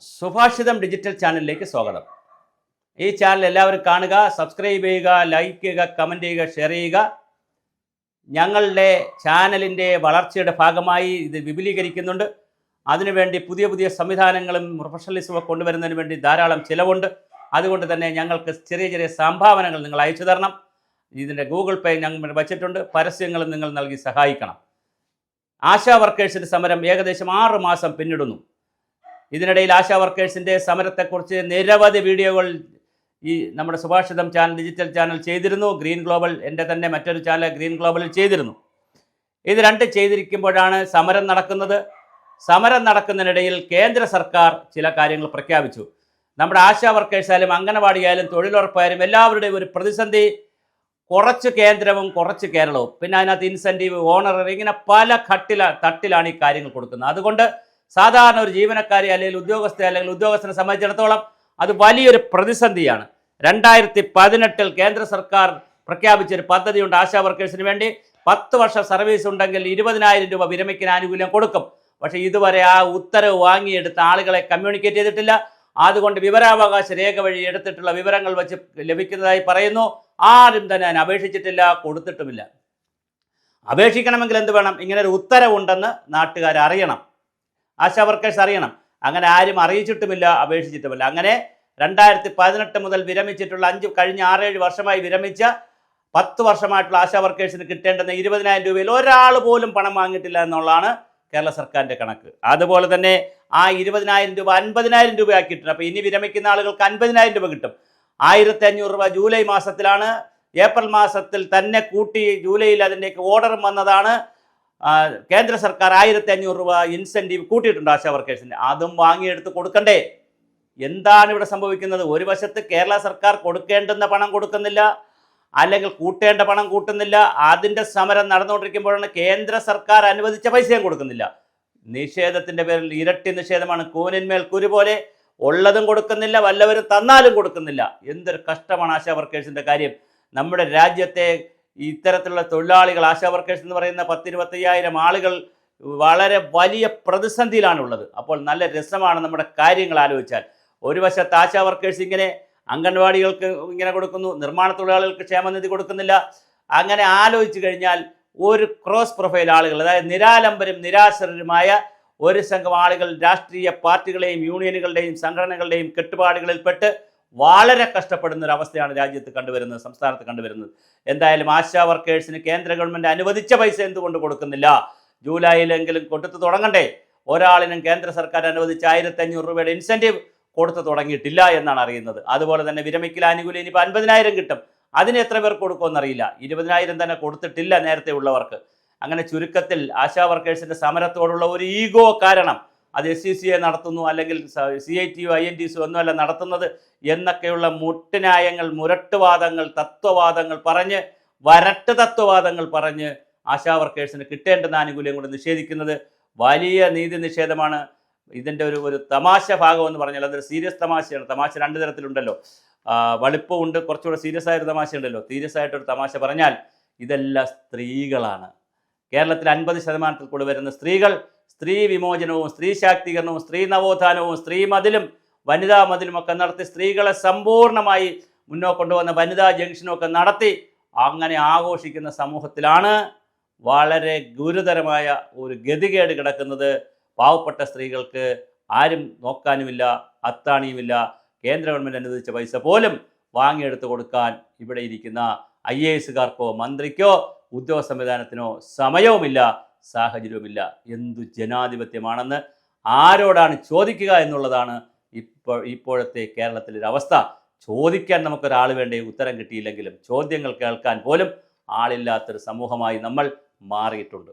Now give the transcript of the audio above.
സുഭാഷിതം digital ചാനലിലേക്ക് സ്വാഗതം. ഈ ചാനൽ എല്ലാവരും കാണുക, സബ്സ്ക്രൈബ് ചെയ്യുക, ലൈക്ക് ചെയ്യുക, കമൻറ്റ് ചെയ്യുക, ഷെയർ ചെയ്യുക. ഞങ്ങളുടെ ചാനലിൻ്റെ വളർച്ചയുടെ ഭാഗമായി ഇത് വിപുലീകരിക്കുന്നുണ്ട്. അതിനുവേണ്ടി പുതിയ പുതിയ സംവിധാനങ്ങളും പ്രൊഫഷണലിസമൊക്കെ കൊണ്ടുവരുന്നതിന് വേണ്ടി ധാരാളം ചിലവുണ്ട്. അതുകൊണ്ട് തന്നെ ഞങ്ങൾക്ക് ചെറിയ ചെറിയ സംഭാവനകൾ നിങ്ങൾ അയച്ചു തരണം. ഇതിൻ്റെ ഗൂഗിൾ പേ ഞങ്ങൾ വച്ചിട്ടുണ്ട്. പരസ്യങ്ങളും നിങ്ങൾ നൽകി സഹായിക്കണം. ആശാ വർക്കേഴ്സിൻ്റെ സമരം ഏകദേശം 6 മാസം പിന്നിടുന്നു. ഇതിനിടയിൽ ആശാ വർക്കേഴ്സിൻ്റെ സമരത്തെക്കുറിച്ച് നിരവധി വീഡിയോകൾ ഈ നമ്മുടെ സുഭാഷിതം ചാനൽ ഡിജിറ്റൽ ചാനൽ ചെയ്തിരുന്നു. ഗ്രീൻ ഗ്ലോബൽ എൻ്റെ തന്നെ മറ്റൊരു ചാനൽ ഗ്രീൻ ഗ്ലോബലിൽ ചെയ്തിരുന്നു. ഇത് രണ്ടും ചെയ്തിരിക്കുമ്പോഴാണ് സമരം നടക്കുന്നത്. സമരം നടക്കുന്നതിനിടയിൽ കേന്ദ്ര സർക്കാർ ചില കാര്യങ്ങൾ പ്രഖ്യാപിച്ചു. നമ്മുടെ ആശാ വർക്കേഴ്സായാലും അംഗനവാടിയായാലും തൊഴിലുറപ്പായാലും എല്ലാവരുടെയും ഒരു പ്രതിസന്ധി കുറച്ച് കേന്ദ്രവും കുറച്ച് കേരളവും, പിന്നെ അതിനകത്ത് ഇൻസെൻറ്റീവ്, ഓണററി, ഇങ്ങനെ പല തട്ടിലാണ് ഈ കാര്യങ്ങൾ കൊടുക്കുന്നത്. അതുകൊണ്ട് സാധാരണ ഒരു ജീവനക്കാരി അല്ലെങ്കിൽ ഉദ്യോഗസ്ഥനെ സംബന്ധിച്ചിടത്തോളം അത് വലിയൊരു പ്രതിസന്ധിയാണ്. 2018 കേന്ദ്ര സർക്കാർ പ്രഖ്യാപിച്ചൊരു പദ്ധതിയുണ്ട്. ആശാ വർക്കേഴ്സിന് വേണ്ടി 10 വർഷം സർവീസ് ഉണ്ടെങ്കിൽ 20,000 രൂപ വിരമിക്കുന്ന ആനുകൂല്യം കൊടുക്കും. പക്ഷേ ഇതുവരെ ആ ഉത്തരവ് വാങ്ങിയെടുത്ത ആളുകളെ കമ്മ്യൂണിക്കേറ്റ് ചെയ്തിട്ടില്ല. അതുകൊണ്ട് വിവരാവകാശ രേഖ വഴി എടുത്തിട്ടുള്ള വിവരങ്ങൾ വെച്ച് ലഭിക്കുന്നതായി പറയുന്നു. ആരും തന്നെ അതിന് അപേക്ഷിച്ചിട്ടില്ല, കൊടുത്തിട്ടുമില്ല. അപേക്ഷിക്കണമെങ്കിൽ എന്ത് വേണം? ഇങ്ങനെ ഒരു ഉത്തരവുണ്ടെന്ന് നാട്ടുകാർ അറിയണം, ആശാ വർക്കേഴ്സ് അറിയണം. അങ്ങനെ ആരും അറിയിച്ചിട്ടുമില്ല, അപേക്ഷിച്ചിട്ടുമില്ല. അങ്ങനെ 2018 മുതൽ വിരമിച്ചിട്ടുള്ള കഴിഞ്ഞ 6-7 വർഷമായി വിരമിച്ച 10 വർഷമായിട്ടുള്ള ആശാ വർക്കേഴ്സിന് കിട്ടേണ്ടുന്ന 20,000 രൂപയിൽ ഒരാൾ പോലും പണം വാങ്ങിയിട്ടില്ല എന്നുള്ളതാണ് കേരള സർക്കാരിൻ്റെ കണക്ക്. അതുപോലെ തന്നെ ആ 20,000 രൂപ 50,000 രൂപ ആക്കിയിട്ടുണ്ട്. അപ്പോൾ ഇനി വിരമിക്കുന്ന ആളുകൾക്ക് 50,000 രൂപ കിട്ടും. 1,500 രൂപ ജൂലൈ മാസത്തിലാണ്. ഏപ്രിൽ മാസത്തിൽ തന്നെ കൂട്ടി ജൂലൈയിൽ അതിൻ്റെയൊക്കെ ഓർഡറും വന്നതാണ്. കേന്ദ്ര സർക്കാർ 1,500 രൂപ ഇൻസെൻറ്റീവ് കൂട്ടിയിട്ടുണ്ട് ആശാ വർക്കേഴ്സിന്. അതും വാങ്ങിയെടുത്ത് കൊടുക്കണ്ടേ? എന്താണ് ഇവിടെ സംഭവിക്കുന്നത്? ഒരു വശത്ത് കേരള സർക്കാർ കൊടുക്കേണ്ടുന്ന പണം കൊടുക്കുന്നില്ല, അല്ലെങ്കിൽ കൂട്ടേണ്ട പണം കൂട്ടുന്നില്ല. അതിൻ്റെ സമരം നടന്നുകൊണ്ടിരിക്കുമ്പോഴാണ് കേന്ദ്ര സർക്കാർ അനുവദിച്ച പൈസയും കൊടുക്കുന്നില്ല. നിഷേധത്തിൻ്റെ പേരിൽ ഇരട്ടി നിഷേധമാണ്. കൂനിന്മേൽ കുരു പോലെ. ഉള്ളതും കൊടുക്കുന്നില്ല, വല്ലവരും തന്നാലും കൊടുക്കുന്നില്ല. എന്തൊരു കഷ്ടമാണ് ആശാ വർക്കേഴ്സിൻ്റെ കാര്യം. നമ്മുടെ രാജ്യത്തെ ഇത്തരത്തിലുള്ള തൊഴിലാളികൾ, ആശാ വർക്കേഴ്സ് എന്ന് പറയുന്ന 10-25,000 ആളുകൾ വളരെ വലിയ പ്രതിസന്ധിയിലാണുള്ളത്. അപ്പോൾ നല്ല രസമാണ് നമ്മുടെ കാര്യങ്ങൾ ആലോചിച്ചാൽ. ഒരു വശത്ത് ആശാ വർക്കേഴ്സ് ഇങ്ങനെ അംഗൻവാടികൾക്ക് ഇങ്ങനെ കൊടുക്കുന്നു, നിർമ്മാണ തൊഴിലാളികൾക്ക് ക്ഷേമനിധി കൊടുക്കുന്നില്ല. അങ്ങനെ ആലോചിച്ച് കഴിഞ്ഞാൽ ഒരു ക്രോസ് പ്രൊഫൈൽ ആളുകൾ, അതായത് നിരാലംബരും നിരാശ്രരുമായ ഒരു സംഘം ആളുകൾ രാഷ്ട്രീയ പാർട്ടികളെയും യൂണിയനുകളുടെയും സംഘടനകളുടെയും കെട്ടുപാടുകളിൽപ്പെട്ട് വളരെ കഷ്ടപ്പെടുന്ന ഒരു അവസ്ഥയാണ് രാജ്യത്ത് കണ്ടുവരുന്നത്, സംസ്ഥാനത്ത് കണ്ടുവരുന്നത്. എന്തായാലും ആശാ വർക്കേഴ്സിന് കേന്ദ്ര ഗവൺമെൻറ് അനുവദിച്ച പൈസ എന്തുകൊണ്ട് കൊടുക്കുന്നില്ല? ജൂലൈയിലെങ്കിലും കൊടുത്തു തുടങ്ങണ്ടേ? ഒരാളിനും കേന്ദ്ര സർക്കാർ അനുവദിച്ച 1,500 രൂപയുടെ ഇൻസെൻറ്റീവ് കൊടുത്തു തുടങ്ങിയിട്ടില്ല എന്നാണ് അറിയുന്നത്. അതുപോലെ തന്നെ വിരമിക്കൽ ആനുകൂല്യം ഇനിയിപ്പോൾ 50,000 കിട്ടും. അതിന് എത്ര പേർ കൊടുക്കുമെന്നറിയില്ല. 20,000 തന്നെ കൊടുത്തിട്ടില്ല നേരത്തെ ഉള്ളവർക്ക്. അങ്ങനെ ചുരുക്കത്തിൽ ആശാ വർക്കേഴ്സിൻ്റെ സമരത്തോടുള്ള ഒരു ഈഗോ കാരണം അത് SCCA നടത്തുന്നു, അല്ലെങ്കിൽ CITU INTC ഒന്നുമല്ല നടത്തുന്നത് എന്നൊക്കെയുള്ള മുട്ടുന്യായങ്ങൾ, മുരട്ടുവാദങ്ങൾ, തത്വവാദങ്ങൾ പറഞ്ഞ്, വരട്ട് തത്വവാദങ്ങൾ പറഞ്ഞ് ആശാ വർക്കേഴ്സിന് കിട്ടേണ്ടുന്ന ആനുകൂല്യം കൊണ്ട് നിഷേധിക്കുന്നത് വലിയ നീതി നിഷേധമാണ്. ഇതിൻ്റെ ഒരു തമാശ ഭാഗം എന്ന് പറഞ്ഞാൽ അതൊരു സീരിയസ് തമാശയാണ്. തമാശ 2 തരത്തിലുണ്ടല്ലോ. വലുപ്പമുണ്ട്, കുറച്ചുകൂടെ സീരിയസ് ആയൊരു തമാശ ഉണ്ടല്ലോ. സീരിയസ് ആയിട്ടൊരു തമാശ പറഞ്ഞാൽ ഇതെല്ലാം സ്ത്രീകളാണ്. കേരളത്തിൽ 50% കൂടി വരുന്ന സ്ത്രീകൾ സ്ത്രീ വിമോചനവും സ്ത്രീ ശാക്തീകരണവും സ്ത്രീ നവോത്ഥാനവും സ്ത്രീ മതിലും വനിതാ മതിലും ഒക്കെ നടത്തി സ്ത്രീകളെ സമ്പൂർണ്ണമായി മുന്നോട്ട് കൊണ്ടുവന്ന വനിതാ ജംഗ്ഷനും ഒക്കെ നടത്തി അങ്ങനെ ആഘോഷിക്കുന്ന സമൂഹത്തിലാണ് വളരെ ഗുരുതരമായ ഒരു ഗതികേട് കിടക്കുന്നത്. പാവപ്പെട്ട സ്ത്രീകൾക്ക് ആരും നോക്കാനുമില്ല, അത്താണിയുമില്ല. കേന്ദ്ര ഗവൺമെൻറ് അനുവദിച്ച പൈസ പോലും വാങ്ങിയെടുത്ത് കൊടുക്കാൻ ഇവിടെ ഇരിക്കുന്ന IASകാർക്കോ മന്ത്രിക്കോ ഉദ്യോഗ സംവിധാനത്തിനോ സമയവുമില്ല, സാഹചര്യവുമില്ല. എന്തു ജനാധിപത്യമാണെന്ന് ആരോടാണ് ചോദിക്കുക എന്നുള്ളതാണ് ഇപ്പോഴത്തെ കേരളത്തിലൊരു അവസ്ഥ. ചോദിക്കാൻ നമുക്കൊരാൾ വേണ്ടേ? ഉത്തരം കിട്ടിയില്ലെങ്കിലും ചോദ്യങ്ങൾ കേൾക്കാൻ പോലും ആളില്ലാത്തൊരു സമൂഹമായി നമ്മൾ മാറിയിട്ടുണ്ട്.